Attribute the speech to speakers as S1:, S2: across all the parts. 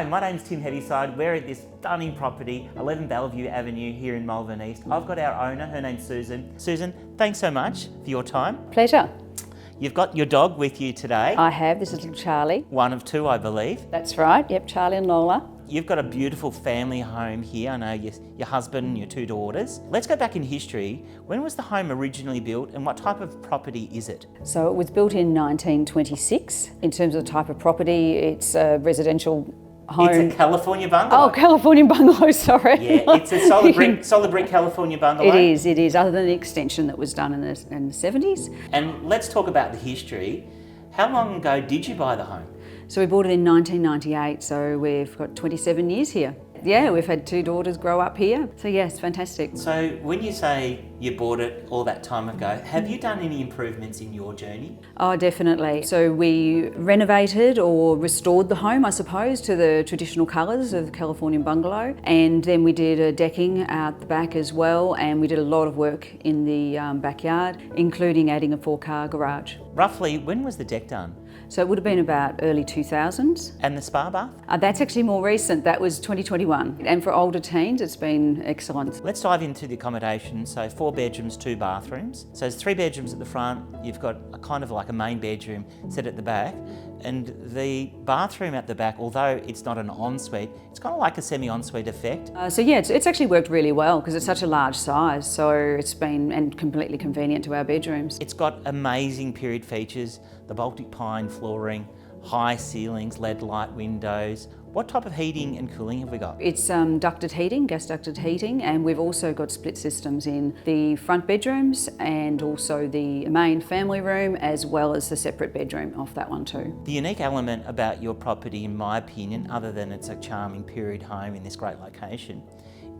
S1: Hi, my name's Tim Heavyside. We're at this stunning property, 11 Bellevue Avenue here in Malvern East. I've got our owner, her name's Susan. Susan, thanks so much for your time.
S2: Pleasure.
S1: You've got your dog with you today.
S2: I have. This is little Charlie.
S1: One of two, I believe.
S2: That's right. Yep, Charlie and Lola.
S1: You've got a beautiful family home here. I know your husband and your two daughters. Let's go back in history. When was the home originally built and what type of property is it?
S2: So it was built in 1926. In terms of the type of property, it's a residential home.
S1: It's a California bungalow.
S2: Oh, California bungalow, sorry.
S1: Yeah, it's a solid brick California bungalow.
S2: It is, other than the extension that was done in the 70s.
S1: And let's talk about the history. How long ago did you buy the home?
S2: So we bought it in 1998, so we've got 27 years here. Yeah, we've had two daughters grow up here, so yes, fantastic.
S1: So when you say you bought it all that time ago, have you done any improvements in your journey?
S2: Oh, definitely. So we renovated or restored the home, I suppose, to the traditional colours of the Californian bungalow, and then we did a decking out the back as well, and we did a lot of work in the backyard, including adding a 4-car garage.
S1: Roughly, when was the deck done?
S2: So it would have been about early 2000s.
S1: And the spa bath?
S2: That's actually more recent. That was 2021. And for older teens, it's been excellent.
S1: Let's dive into the accommodation. So 4 bedrooms, 2 bathrooms. So there's 3 bedrooms at the front. You've got a kind of like a main bedroom set at the back. And the bathroom at the back, although it's not an ensuite, it's kind of like a semi-ensuite effect.
S2: So yeah, it's actually worked really well because it's such a large size. So it's been and completely convenient to our bedrooms.
S1: It's got amazing period features, the Baltic pine flooring, high ceilings, LED light windows. What type of heating and cooling have we got?
S2: It's ducted heating, gas ducted heating, and we've also got split systems in the front bedrooms and also the main family room, as well as the separate bedroom off that one too.
S1: The unique element about your property, in my opinion, other than it's a charming period home in this great location,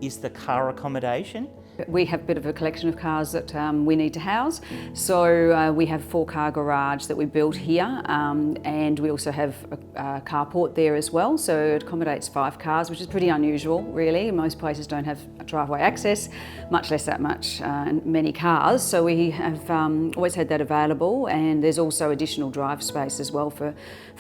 S1: is the car accommodation.
S2: We have a bit of a collection of cars that we need to house. So we have a 4-car garage that we built here, and we also have a carport there as well. So it accommodates 5 cars, which is pretty unusual really. Most places don't have driveway access, much less that many cars. So we have always had that available, and there's also additional drive space as well for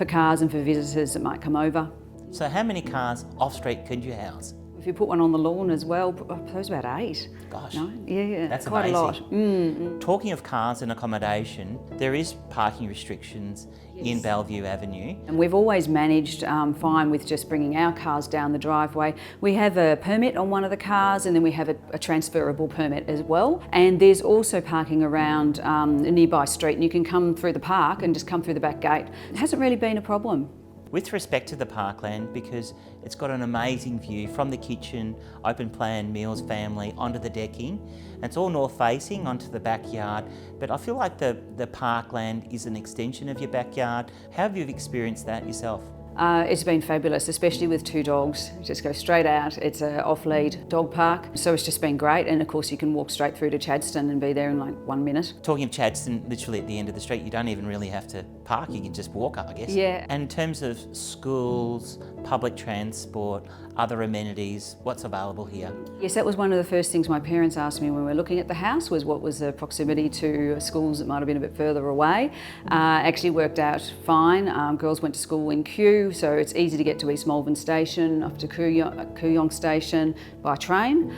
S2: cars and for visitors that might come over.
S1: So how many cars off street could you house?
S2: If you put one on the lawn as well, I suppose about 8.
S1: Gosh,
S2: no? Yeah,
S1: that's
S2: quite
S1: amazing.
S2: A lot.
S1: Talking of cars and accommodation, there is parking restrictions in Bellevue Avenue.
S2: And we've always managed fine with just bringing our cars down the driveway. We have a permit on one of the cars, and then we have a transferable permit as well. And there's also parking around a nearby street, and you can come through the park and just come through the back gate. It hasn't really been a problem.
S1: With respect to the parkland, because it's got an amazing view from the kitchen, open plan, meals, family, onto the decking. And it's all north facing onto the backyard, but I feel like the parkland is an extension of your backyard. How have you experienced that yourself?
S2: It's been fabulous, especially with 2 dogs. You just go straight out. It's an off-lead dog park, so it's just been great. And of course you can walk straight through to Chadstone and be there in like 1 minute.
S1: Talking of Chadstone, literally at the end of the street, you don't even really have to park, you can just walk up, I guess.
S2: Yeah.
S1: And in terms of schools, public transport, other amenities, what's available here?
S2: Yes, that was one of the first things my parents asked me when we were looking at the house, was what was the proximity to schools that might have been a bit further away. Actually worked out fine. Girls went to school in Kew, so it's easy to get to East Malvern Station, up to Kooyong Station by train.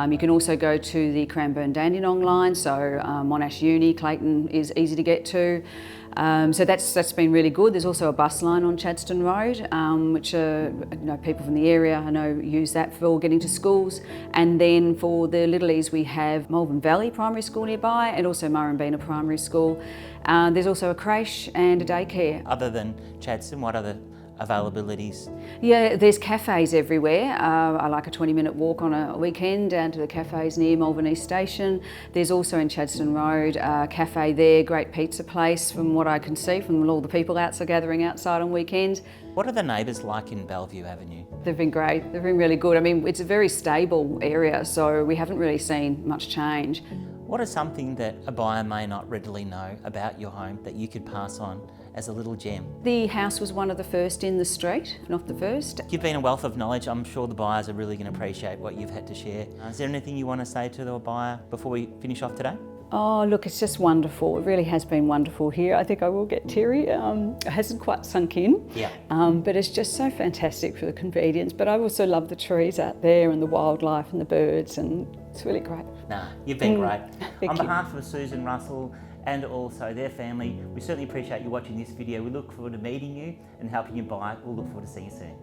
S2: You can also go to the Cranbourne-Dandenong line, so Monash Uni, Clayton is easy to get to. So that's been really good. There's also a bus line on Chadstone Road, which people from the area I know use that for getting to schools. And then for the littlies, we have Malvern Valley Primary School nearby, and also Murrumbina Primary School. There's also a creche and a daycare.
S1: Other than Chadstone, what other availabilities?
S2: Yeah, there's cafes everywhere. I like a 20-minute walk on a weekend down to the cafes near Malvern East Station. There's also in Chadstone Road a cafe there, great pizza place from what I can see from all the people gathering outside on weekends.
S1: What are the neighbours like in Bellevue Avenue?
S2: They've been great, they've been really good. I mean, it's a very stable area, so we haven't really seen much change.
S1: What is something that a buyer may not readily know about your home that you could pass on as a little gem?
S2: The house was one of the first in the street, not the first.
S1: You've been a wealth of knowledge. I'm sure the buyers are really going to appreciate what you've had to share. Is there anything you want to say to the buyer before we finish off today?
S2: Oh, look, it's just wonderful. It really has been wonderful here. I think I will get teary. It hasn't quite sunk in,
S1: Yeah.
S2: but it's just so fantastic for the convenience. But I also love the trees out there and the wildlife and the birds, and it's really great.
S1: Nah, you've been great.
S2: Thank
S1: On
S2: you.
S1: behalf of Susan Russell and also their family, we certainly appreciate you watching this video. We look forward to meeting you and helping you buy it. We'll look forward to seeing you soon.